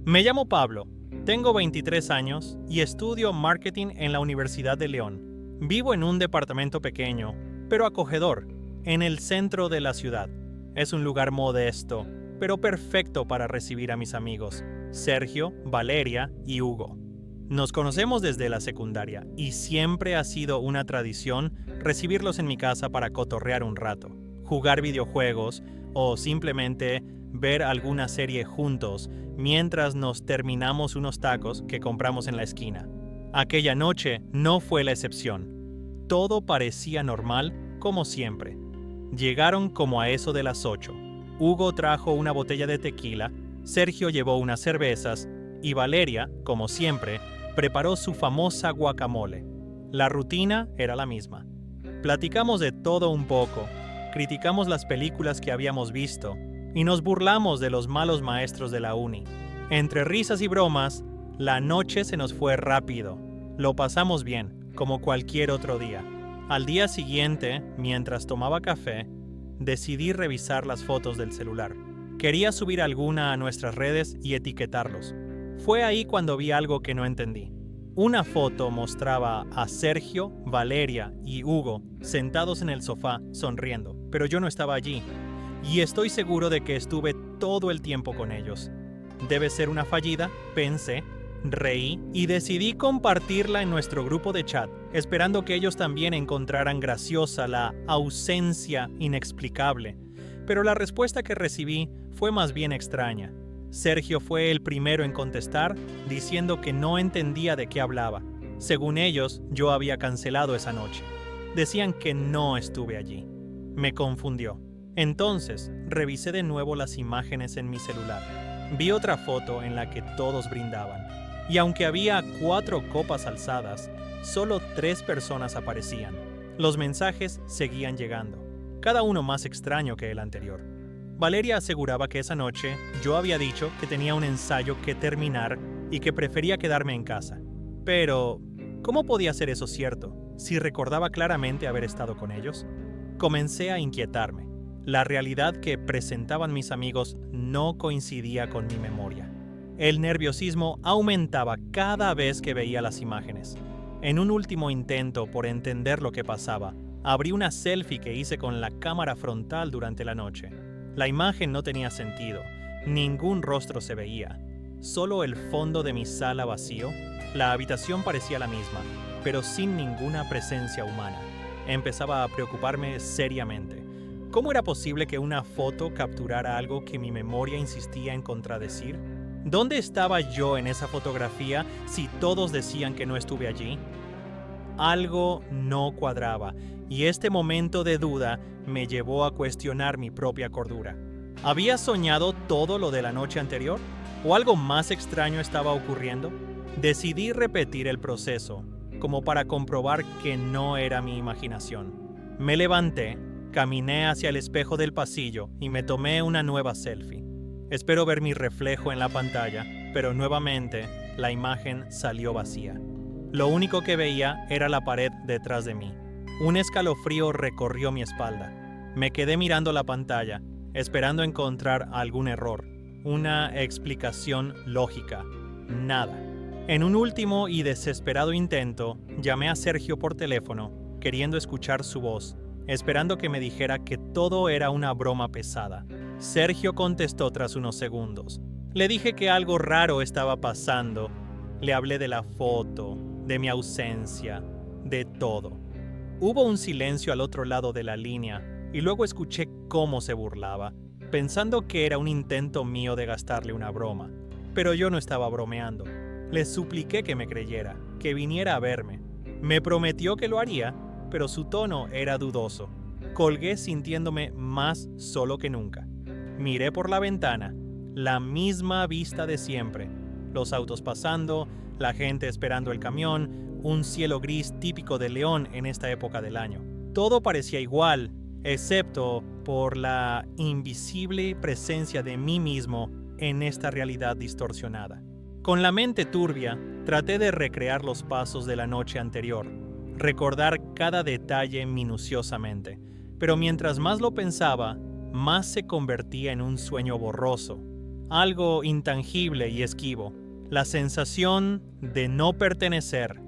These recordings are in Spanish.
Me llamo Pablo, tengo 23 años y estudio marketing en la Universidad de León. Vivo en un departamento pequeño, pero acogedor, en el centro de la ciudad. Es un lugar modesto, pero perfecto para recibir a mis amigos, Sergio, Valeria y Hugo. Nos conocemos desde la secundaria y siempre ha sido una tradición recibirlos en mi casa para cotorrear un rato, jugar videojuegos o simplemente ver alguna serie juntos mientras nos terminamos unos tacos que compramos en la esquina. Aquella noche no fue la excepción. Todo parecía normal, como siempre. Llegaron como a eso de las 8. Hugo trajo una botella de tequila, Sergio llevó unas cervezas y Valeria, como siempre, preparó su famosa guacamole. La rutina era la misma. Platicamos de todo un poco, criticamos las películas que habíamos visto y nos burlamos de los malos maestros de la uni. Entre risas y bromas, la noche se nos fue rápido. Lo pasamos bien, como cualquier otro día. Al día siguiente, mientras tomaba café, decidí revisar las fotos del celular. Quería subir alguna a nuestras redes y etiquetarlos. Fue ahí cuando vi algo que no entendí. Una foto mostraba a Sergio, Valeria y Hugo sentados en el sofá sonriendo, pero yo no estaba allí. Y estoy seguro de que estuve todo el tiempo con ellos. Debe ser una fallida, pensé, reí y decidí compartirla en nuestro grupo de chat, esperando que ellos también encontraran graciosa la ausencia inexplicable. Pero la respuesta que recibí fue más bien extraña. Sergio fue el primero en contestar, diciendo que no entendía de qué hablaba. Según ellos, yo había cancelado esa noche. Decían que no estuve allí. Me confundió. Entonces, revisé de nuevo las imágenes en mi celular. Vi otra foto en la que todos brindaban. Y aunque había 4 copas alzadas, solo 3 personas aparecían. Los mensajes seguían llegando, cada uno más extraño que el anterior. Valeria aseguraba que esa noche yo había dicho que tenía un ensayo que terminar y que prefería quedarme en casa. Pero, ¿cómo podía ser eso cierto, si recordaba claramente haber estado con ellos? Comencé a inquietarme. La realidad que presentaban mis amigos no coincidía con mi memoria. El nerviosismo aumentaba cada vez que veía las imágenes. En un último intento por entender lo que pasaba, abrí una selfie que hice con la cámara frontal durante la noche. La imagen no tenía sentido, ningún rostro se veía, solo el fondo de mi sala vacío. La habitación parecía la misma, pero sin ninguna presencia humana. Empezaba a preocuparme seriamente. ¿Cómo era posible que una foto capturara algo que mi memoria insistía en contradecir? ¿Dónde estaba yo en esa fotografía si todos decían que no estuve allí? Algo no cuadraba, y este momento de duda me llevó a cuestionar mi propia cordura. ¿Había soñado todo lo de la noche anterior? ¿O algo más extraño estaba ocurriendo? Decidí repetir el proceso, como para comprobar que no era mi imaginación. Me levanté, caminé hacia el espejo del pasillo y me tomé una nueva selfie. Espero ver mi reflejo en la pantalla, pero nuevamente la imagen salió vacía. Lo único que veía era la pared detrás de mí. Un escalofrío recorrió mi espalda. Me quedé mirando la pantalla, esperando encontrar algún error, una explicación lógica. Nada. En un último y desesperado intento, llamé a Sergio por teléfono, queriendo escuchar su voz, esperando que me dijera que todo era una broma pesada. Sergio contestó tras unos segundos. Le dije que algo raro estaba pasando. Le hablé de la foto, de mi ausencia, de todo. Hubo un silencio al otro lado de la línea y luego escuché cómo se burlaba, pensando que era un intento mío de gastarle una broma. Pero yo no estaba bromeando. Le supliqué que me creyera, que viniera a verme. Me prometió que lo haría, pero su tono era dudoso. Colgué sintiéndome más solo que nunca. Miré por la ventana, la misma vista de siempre. Los autos pasando, la gente esperando el camión, un cielo gris típico de León en esta época del año. Todo parecía igual, excepto por la invisible presencia de mí mismo en esta realidad distorsionada. Con la mente turbia, traté de recrear los pasos de la noche anterior, recordar cada detalle minuciosamente, pero mientras más lo pensaba, más se convertía en un sueño borroso. algo intangible y esquivo. La sensación de no pertenecer,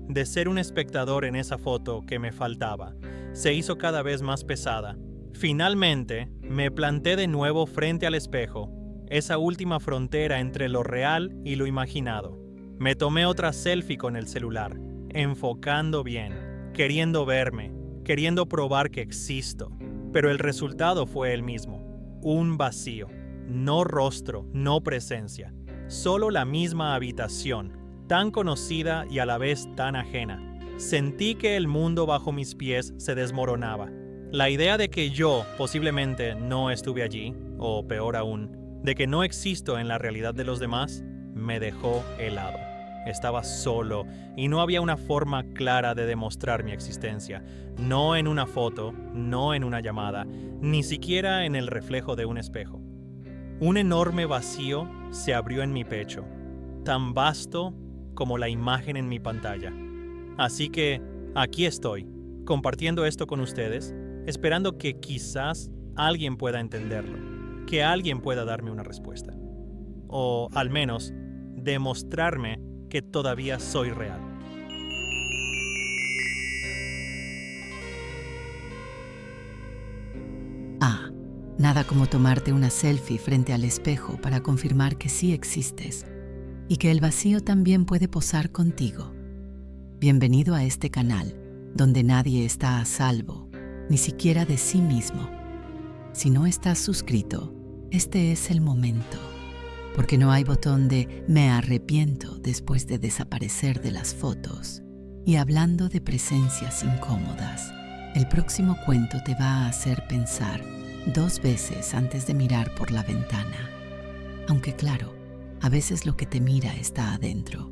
de ser un espectador en esa foto que me faltaba, se hizo cada vez más pesada. Finalmente, me planté de nuevo frente al espejo, esa última frontera entre lo real y lo imaginado. Me tomé otra selfie con el celular, enfocando bien, queriendo verme, queriendo probar que existo. Pero el resultado fue el mismo, un vacío. No rostro, no presencia, solo la misma habitación, tan conocida y a la vez tan ajena. Sentí que el mundo bajo mis pies se desmoronaba. La idea de que yo posiblemente no estuve allí, o peor aún, de que no existo en la realidad de los demás, me dejó helado. Estaba solo y no había una forma clara de demostrar mi existencia. No en una foto, no en una llamada, ni siquiera en el reflejo de un espejo. Un enorme vacío se abrió en mi pecho, tan vasto como la imagen en mi pantalla. Así que aquí estoy, compartiendo esto con ustedes, esperando que quizás alguien pueda entenderlo, que alguien pueda darme una respuesta. O al menos, demostrarme que todavía soy real. Nada como tomarte una selfie frente al espejo para confirmar que sí existes y que el vacío también puede posar contigo. Bienvenido a este canal, donde nadie está a salvo, ni siquiera de sí mismo. Si no estás suscrito, este es el momento, porque no hay botón de "me arrepiento" después de desaparecer de las fotos. Y hablando de presencias incómodas, el próximo cuento te va a hacer pensar 2 veces antes de mirar por la ventana. Aunque claro, a veces lo que te mira está adentro.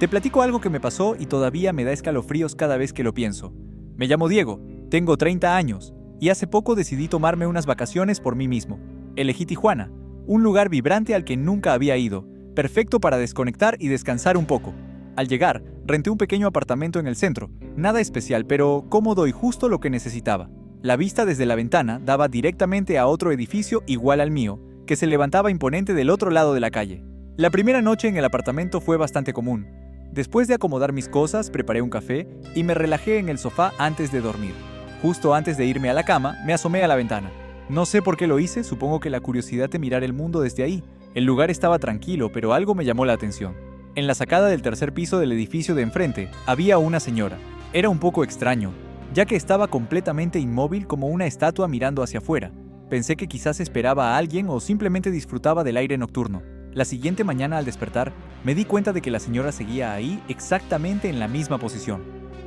Te platico algo que me pasó y todavía me da escalofríos cada vez que lo pienso. Me llamo Diego, tengo 30 años y hace poco decidí tomarme unas vacaciones por mí mismo. Elegí Tijuana, un lugar vibrante al que nunca había ido, perfecto para desconectar y descansar un poco. Al llegar, renté un pequeño apartamento en el centro, nada especial, pero cómodo y justo lo que necesitaba. La vista desde la ventana daba directamente a otro edificio igual al mío, que se levantaba imponente del otro lado de la calle. La primera noche en el apartamento fue bastante común. Después de acomodar mis cosas, preparé un café y me relajé en el sofá antes de dormir. Justo antes de irme a la cama, me asomé a la ventana. No sé por qué lo hice, supongo que la curiosidad de mirar el mundo desde ahí. El lugar estaba tranquilo, pero algo me llamó la atención. En la sacada del tercer piso del edificio de enfrente, había una señora. Era un poco extraño, ya que estaba completamente inmóvil como una estatua mirando hacia afuera. Pensé que quizás esperaba a alguien o simplemente disfrutaba del aire nocturno. La siguiente mañana al despertar, me di cuenta de que la señora seguía ahí exactamente en la misma posición.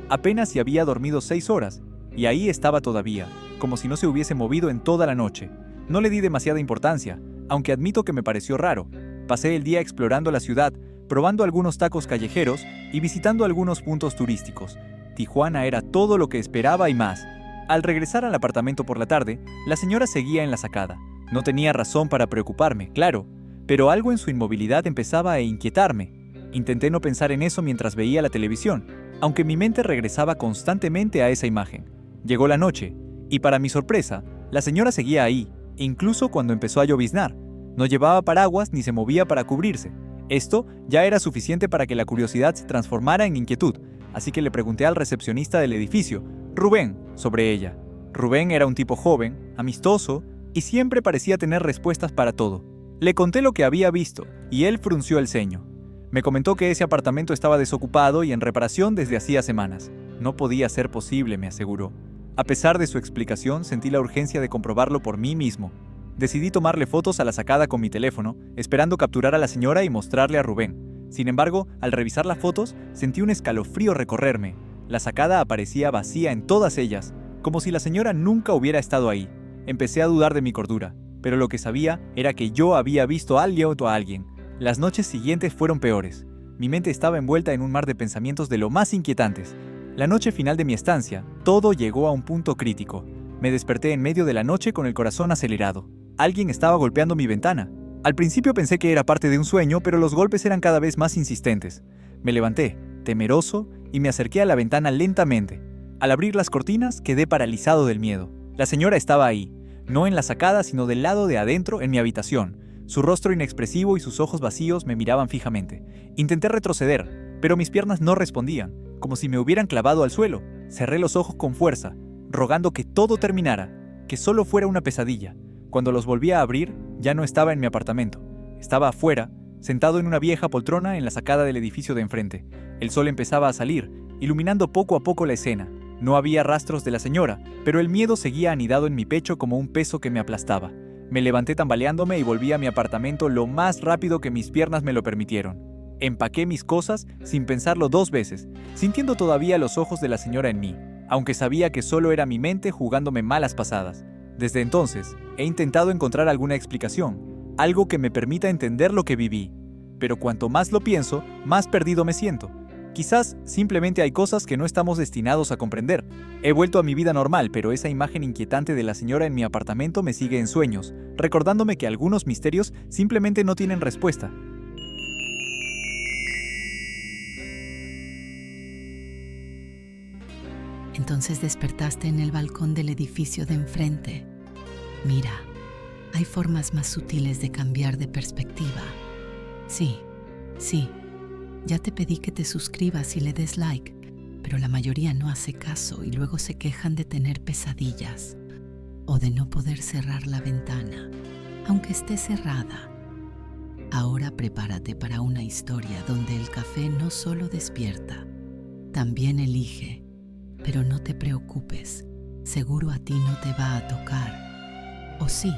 Apenas si había dormido 6 horas, y ahí estaba todavía, como si no se hubiese movido en toda la noche. No le di demasiada importancia, aunque admito que me pareció raro. Pasé el día explorando la ciudad, probando algunos tacos callejeros y visitando algunos puntos turísticos. Tijuana era todo lo que esperaba y más. Al regresar al apartamento por la tarde, la señora seguía en la sacada. No tenía razón para preocuparme, claro, pero algo en su inmovilidad empezaba a inquietarme. Intenté no pensar en eso mientras veía la televisión, aunque mi mente regresaba constantemente a esa imagen. Llegó la noche, y para mi sorpresa, la señora seguía ahí, incluso cuando empezó a lloviznar. No llevaba paraguas ni se movía para cubrirse. Esto ya era suficiente para que la curiosidad se transformara en inquietud, así que le pregunté al recepcionista del edificio, Rubén, sobre ella. Rubén era un tipo joven, amistoso, y siempre parecía tener respuestas para todo. Le conté lo que había visto, y él frunció el ceño. Me comentó que ese apartamento estaba desocupado y en reparación desde hacía semanas. No podía ser posible, me aseguró. A pesar de su explicación, sentí la urgencia de comprobarlo por mí mismo. Decidí tomarle fotos a la sacada con mi teléfono, esperando capturar a la señora y mostrarle a Rubén. Sin embargo, al revisar las fotos, sentí un escalofrío recorrerme. La sacada aparecía vacía en todas ellas, como si la señora nunca hubiera estado ahí. Empecé a dudar de mi cordura, pero lo que sabía era que yo había visto a alguien. Las noches siguientes fueron peores. Mi mente estaba envuelta en un mar de pensamientos de lo más inquietantes. La noche final de mi estancia, todo llegó a un punto crítico. Me desperté en medio de la noche con el corazón acelerado. Alguien estaba golpeando mi ventana. Al principio pensé que era parte de un sueño, pero los golpes eran cada vez más insistentes. Me levanté, temeroso, y me acerqué a la ventana lentamente. Al abrir las cortinas, quedé paralizado del miedo. La señora estaba ahí, no en la sacada, sino del lado de adentro en mi habitación. Su rostro inexpresivo y sus ojos vacíos me miraban fijamente. Intenté retroceder, pero mis piernas no respondían, como si me hubieran clavado al suelo. Cerré los ojos con fuerza, rogando que todo terminara, que solo fuera una pesadilla. Cuando los volví a abrir, ya no estaba en mi apartamento. Estaba afuera, sentado en una vieja poltrona en la sacada del edificio de enfrente. El sol empezaba a salir, iluminando poco a poco la escena. No había rastros de la señora, pero el miedo seguía anidado en mi pecho como un peso que me aplastaba. Me levanté tambaleándome y volví a mi apartamento lo más rápido que mis piernas me lo permitieron. Empaqué mis cosas sin pensarlo 2 veces, sintiendo todavía los ojos de la señora en mí, aunque sabía que solo era mi mente jugándome malas pasadas. Desde entonces, he intentado encontrar alguna explicación, algo que me permita entender lo que viví. Pero cuanto más lo pienso, más perdido me siento. Quizás simplemente hay cosas que no estamos destinados a comprender. He vuelto a mi vida normal, pero esa imagen inquietante de la señora en mi apartamento me sigue en sueños, recordándome que algunos misterios simplemente no tienen respuesta. Entonces despertaste en el balcón del edificio de enfrente. Mira, hay formas más sutiles de cambiar de perspectiva. Sí. Ya te pedí que te suscribas y le des like, pero la mayoría no hace caso y luego se quejan de tener pesadillas o de no poder cerrar la ventana, aunque esté cerrada. Ahora prepárate para una historia donde el café no solo despierta, también elige. Pero no te preocupes, seguro a ti no te va a tocar. ¿O sí?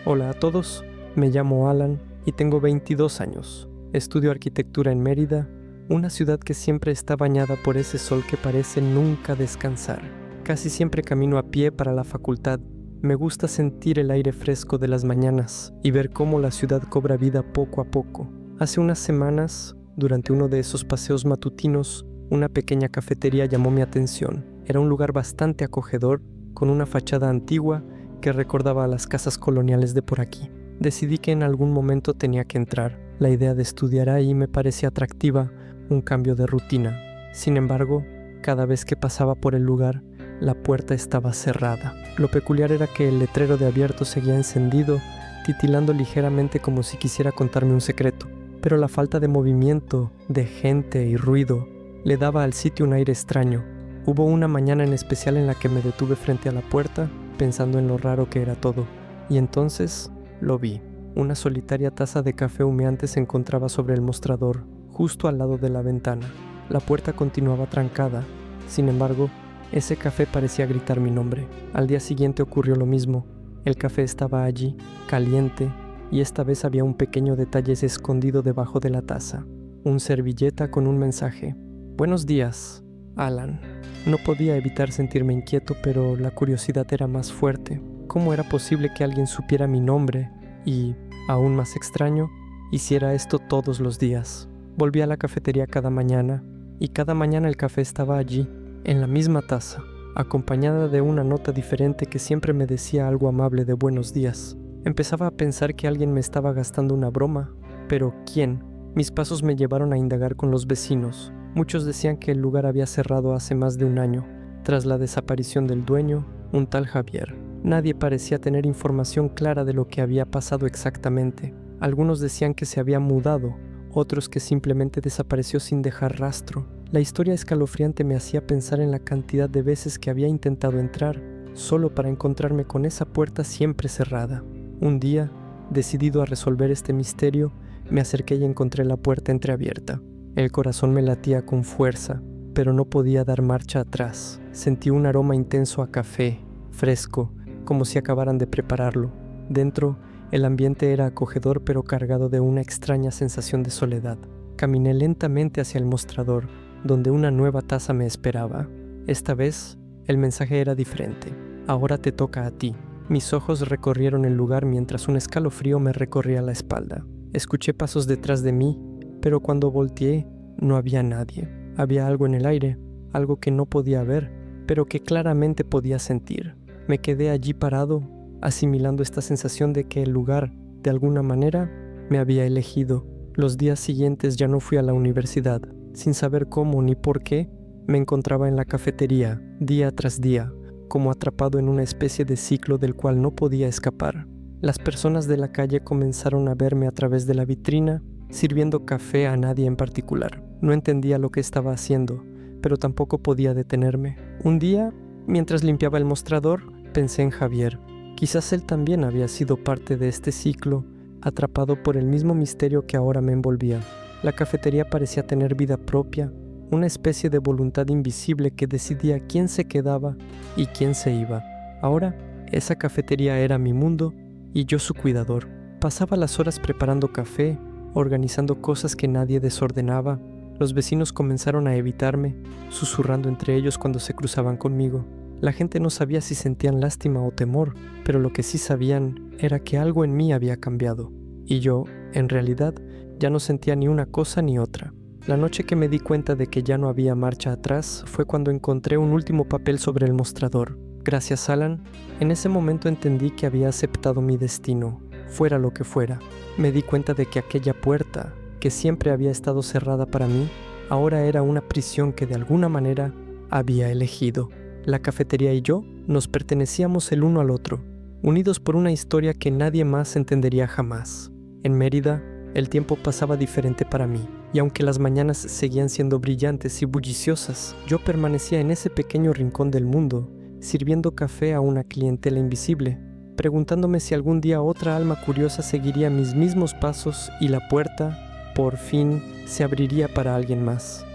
Hola a todos, me llamo Alan y tengo 22 años. Estudio arquitectura en Mérida, una ciudad que siempre está bañada por ese sol que parece nunca descansar. Casi siempre camino a pie para la facultad. Me gusta sentir el aire fresco de las mañanas y ver cómo la ciudad cobra vida poco a poco. Hace unas semanas, durante uno de esos paseos matutinos, una pequeña cafetería llamó mi atención. Era un lugar bastante acogedor, con una fachada antigua que recordaba a las casas coloniales de por aquí. Decidí que en algún momento tenía que entrar. La idea de estudiar ahí me parecía atractiva, un cambio de rutina. Sin embargo, cada vez que pasaba por el lugar, la puerta estaba cerrada. Lo peculiar era que el letrero de abierto seguía encendido, titilando ligeramente como si quisiera contarme un secreto. Pero la falta de movimiento, de gente y ruido le daba al sitio un aire extraño. Hubo una mañana en especial en la que me detuve frente a la puerta, pensando en lo raro que era todo. Y entonces lo vi. Una solitaria taza de café humeante se encontraba sobre el mostrador, justo al lado de la ventana. La puerta continuaba trancada. Sin embargo, ese café parecía gritar mi nombre. Al día siguiente ocurrió lo mismo. El café estaba allí, caliente, y esta vez había un pequeño detalle escondido debajo de la taza. Un servilleta con un mensaje. Buenos días, Alan. No podía evitar sentirme inquieto, pero la curiosidad era más fuerte. ¿Cómo era posible que alguien supiera mi nombre y, aún más extraño, hiciera esto todos los días? Volví a la cafetería cada mañana, y cada mañana el café estaba allí, en la misma taza, acompañada de una nota diferente que siempre me decía algo amable de buenos días. Empezaba a pensar que alguien me estaba gastando una broma, pero ¿quién? Mis pasos me llevaron a indagar con los vecinos. Muchos decían que el lugar había cerrado hace más de un año, tras la desaparición del dueño, un tal Javier. Nadie parecía tener información clara de lo que había pasado exactamente. Algunos decían que se había mudado, otros que simplemente desapareció sin dejar rastro. La historia escalofriante me hacía pensar en la cantidad de veces que había intentado entrar, solo para encontrarme con esa puerta siempre cerrada. Un día, decidido a resolver este misterio, me acerqué y encontré la puerta entreabierta. El corazón me latía con fuerza, pero no podía dar marcha atrás. Sentí un aroma intenso a café, fresco, como si acabaran de prepararlo. Dentro, el ambiente era acogedor pero cargado de una extraña sensación de soledad. Caminé lentamente hacia el mostrador, donde una nueva taza me esperaba. Esta vez, el mensaje era diferente. Ahora te toca a ti. Mis ojos recorrieron el lugar mientras un escalofrío me recorría la espalda. Escuché pasos detrás de mí, pero cuando volteé, no había nadie. Había algo en el aire, algo que no podía ver, pero que claramente podía sentir. Me quedé allí parado, asimilando esta sensación de que el lugar, de alguna manera, me había elegido. Los días siguientes ya no fui a la universidad. Sin saber cómo ni por qué, Me encontraba en la cafetería, día tras día, como atrapado en una especie de ciclo del cual no podía escapar. Las personas de la calle comenzaron a verme a través de la vitrina, sirviendo café a nadie en particular. No entendía lo que estaba haciendo, pero tampoco podía detenerme. Un día, mientras limpiaba el mostrador, pensé en Javier. Quizás él también había sido parte de este ciclo, atrapado por el mismo misterio que ahora me envolvía. La cafetería parecía tener vida propia, una especie de voluntad invisible que decidía quién se quedaba y quién se iba. Ahora, esa cafetería era mi mundo y yo su cuidador. Pasaba las horas preparando café, organizando cosas que nadie desordenaba. Los vecinos comenzaron a evitarme, susurrando entre ellos cuando se cruzaban conmigo. La gente no sabía si sentían lástima o temor, pero lo que sí sabían era que algo en mí había cambiado. Y yo, en realidad, ya no sentía ni una cosa ni otra. La noche que me di cuenta de que ya no había marcha atrás fue cuando encontré un último papel sobre el mostrador. Gracias, Alan. En ese momento entendí que había aceptado mi destino, fuera lo que fuera. Me di cuenta de que aquella puerta, que siempre había estado cerrada para mí, ahora era una prisión que de alguna manera había elegido. La cafetería y yo nos pertenecíamos el uno al otro, unidos por una historia que nadie más entendería jamás. En Mérida, el tiempo pasaba diferente para mí, y aunque las mañanas seguían siendo brillantes y bulliciosas, yo permanecía en ese pequeño rincón del mundo, sirviendo café a una clientela invisible, preguntándome si algún día otra alma curiosa seguiría mis mismos pasos y la puerta, por fin, se abriría para alguien más.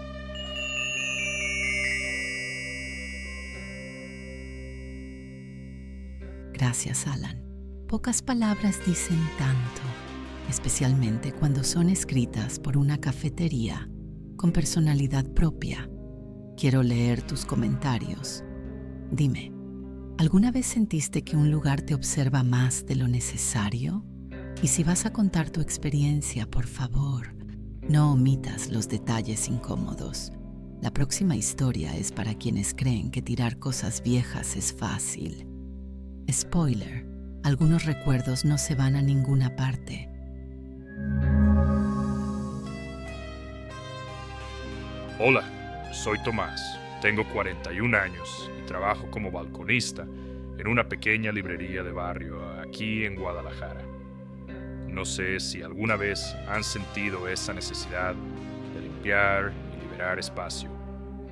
Gracias, Alan. Pocas palabras dicen tanto, especialmente cuando son escritas por una cafetería con personalidad propia. Quiero leer tus comentarios. Dime, ¿alguna vez sentiste que un lugar te observa más de lo necesario? Y si vas a contar tu experiencia, por favor, no omitas los detalles incómodos. La próxima historia es para quienes creen que tirar cosas viejas es fácil. Spoiler, algunos recuerdos no se van a ninguna parte. Hola, soy Tomás, tengo 41 años y trabajo como balconista en una pequeña librería de barrio aquí en Guadalajara. No sé si alguna vez han sentido esa necesidad de limpiar y liberar espacio,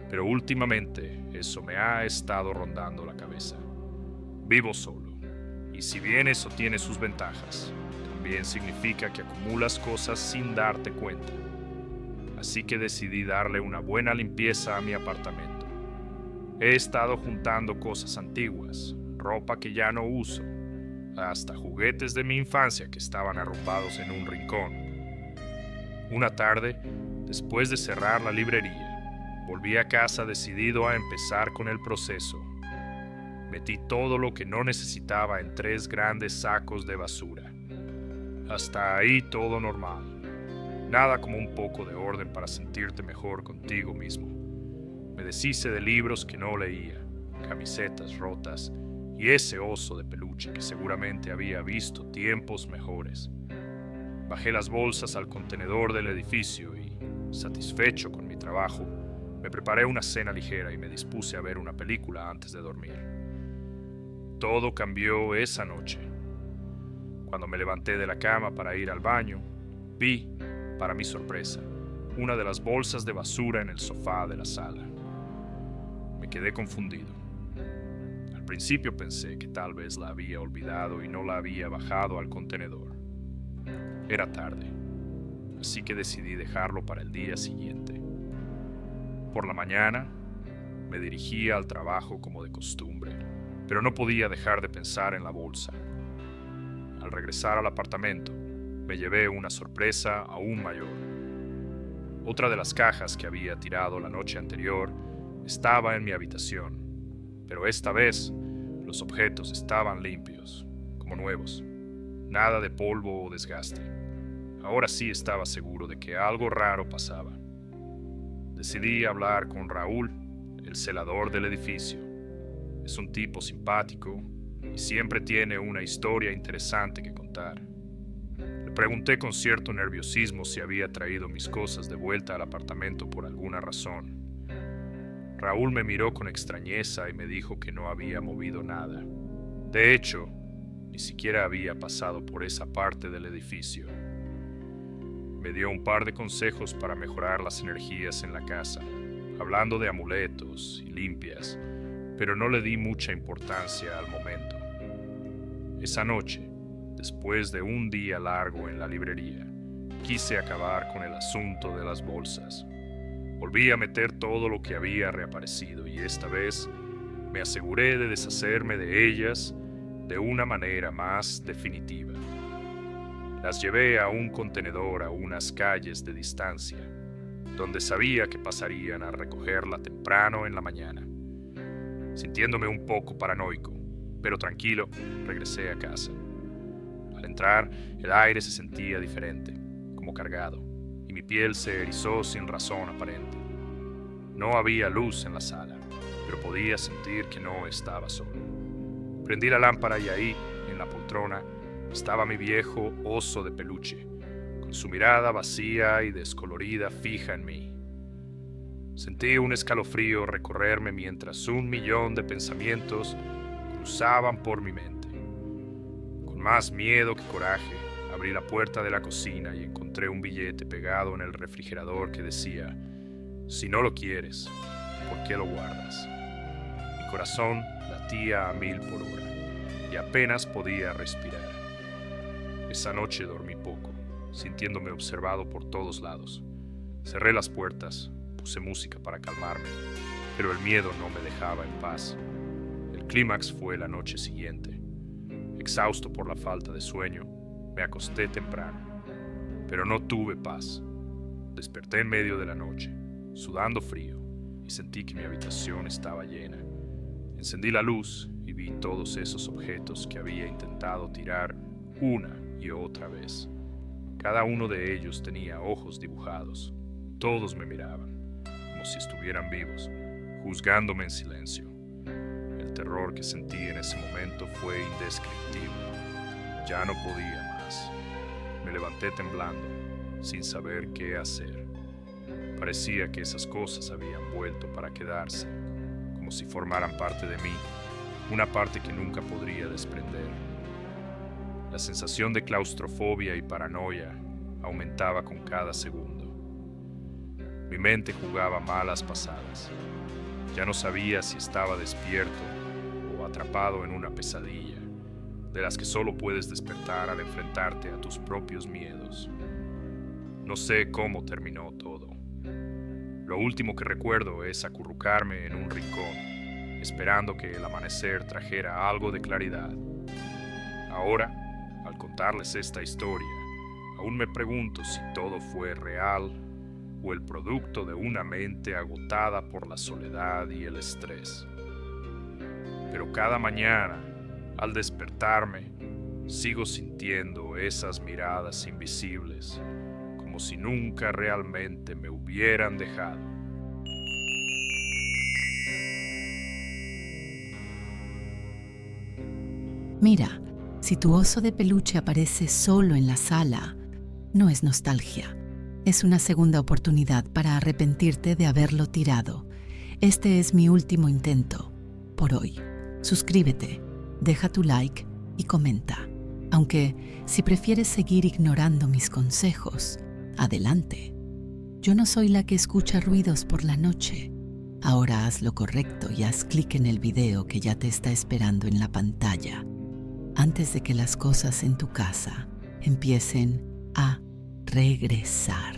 pero últimamente eso me ha estado rondando la cabeza. Vivo solo, y si bien eso tiene sus ventajas, también significa que acumulas cosas sin darte cuenta. Así que decidí darle una buena limpieza a mi apartamento. He estado juntando cosas antiguas, ropa que ya no uso, hasta juguetes de mi infancia que estaban arrumbados en un rincón. Una tarde, después de cerrar la librería, volví a casa decidido a empezar con el proceso. Metí todo lo que no necesitaba en 3 grandes sacos de basura. Hasta ahí todo normal. Nada como un poco de orden para sentirte mejor contigo mismo. Me deshice de libros que no leía, camisetas rotas y ese oso de peluche que seguramente había visto tiempos mejores. Bajé las bolsas al contenedor del edificio y, satisfecho con mi trabajo, me preparé una cena ligera y me dispuse a ver una película antes de dormir. Todo cambió esa noche. Cuando me levanté de la cama para ir al baño, vi, para mi sorpresa, una de las bolsas de basura en el sofá de la sala. Me quedé confundido. Al principio pensé que tal vez la había olvidado y no la había bajado al contenedor. Era tarde, así que decidí dejarlo para el día siguiente. Por la mañana, me dirigía al trabajo como de costumbre, pero no podía dejar de pensar en la bolsa. Al regresar al apartamento, me llevé una sorpresa aún mayor. Otra de las cajas que había tirado la noche anterior estaba en mi habitación, pero esta vez los objetos estaban limpios, como nuevos. Nada de polvo o desgaste. Ahora sí estaba seguro de que algo raro pasaba. Decidí hablar con Raúl, el celador del edificio. Es un tipo simpático y siempre tiene una historia interesante que contar. Le pregunté con cierto nerviosismo si había traído mis cosas de vuelta al apartamento por alguna razón. Raúl me miró con extrañeza y me dijo que no había movido nada. De hecho, ni siquiera había pasado por esa parte del edificio. Me dio un par de consejos para mejorar las energías en la casa, hablando de amuletos y limpias, pero no le di mucha importancia al momento. Esa noche, después de un día largo en la librería, quise acabar con el asunto de las bolsas. Volví a meter todo lo que había reaparecido y esta vez me aseguré de deshacerme de ellas de una manera más definitiva. Las llevé a un contenedor a unas calles de distancia, donde sabía que pasarían a recogerla temprano en la mañana. Sintiéndome un poco paranoico, pero tranquilo, regresé a casa. Al entrar, el aire se sentía diferente, como cargado, y mi piel se erizó sin razón aparente. No había luz en la sala, pero podía sentir que no estaba solo. Prendí la lámpara y ahí, en la poltrona, estaba mi viejo oso de peluche, con su mirada vacía y descolorida fija en mí. Sentí un escalofrío recorrerme mientras 1.000.000 de pensamientos cruzaban por mi mente. Con más miedo que coraje, abrí la puerta de la cocina y encontré un billete pegado en el refrigerador que decía: «Si no lo quieres, ¿por qué lo guardas?». Mi corazón latía a 1000 por hora y apenas podía respirar. Esa noche dormí poco, sintiéndome observado por todos lados. Cerré las puertas, puse música para calmarme, pero el miedo no me dejaba en paz. El clímax fue la noche siguiente. Exhausto por la falta de sueño, me acosté temprano, pero no tuve paz. Desperté en medio de la noche, sudando frío, y sentí que mi habitación estaba llena. Encendí la luz y vi todos esos objetos que había intentado tirar una y otra vez. Cada uno de ellos tenía ojos dibujados. Todos me miraban, como si estuvieran vivos, juzgándome en silencio. El terror que sentí en ese momento fue indescriptible. Ya no podía más. Me levanté temblando, sin saber qué hacer. Parecía que esas cosas habían vuelto para quedarse, como si formaran parte de mí, una parte que nunca podría desprender. La sensación de claustrofobia y paranoia aumentaba con cada segundo. Mi mente jugaba malas pasadas. Ya no sabía si estaba despierto o atrapado en una pesadilla, de las que solo puedes despertar al enfrentarte a tus propios miedos. No sé cómo terminó todo. Lo último que recuerdo es acurrucarme en un rincón, esperando que el amanecer trajera algo de claridad. Ahora, al contarles esta historia, aún me pregunto si todo fue real o el producto de una mente agotada por la soledad y el estrés. Pero cada mañana, al despertarme, sigo sintiendo esas miradas invisibles, como si nunca realmente me hubieran dejado. Mira, si tu oso de peluche aparece solo en la sala, no es nostalgia. Es una segunda oportunidad para arrepentirte de haberlo tirado. Este es mi último intento por hoy. Suscríbete, deja tu like y comenta. Aunque si prefieres seguir ignorando mis consejos, adelante. Yo no soy la que escucha ruidos por la noche. Ahora haz lo correcto y haz clic en el video que ya te está esperando en la pantalla, antes de que las cosas en tu casa empiecen a regresar.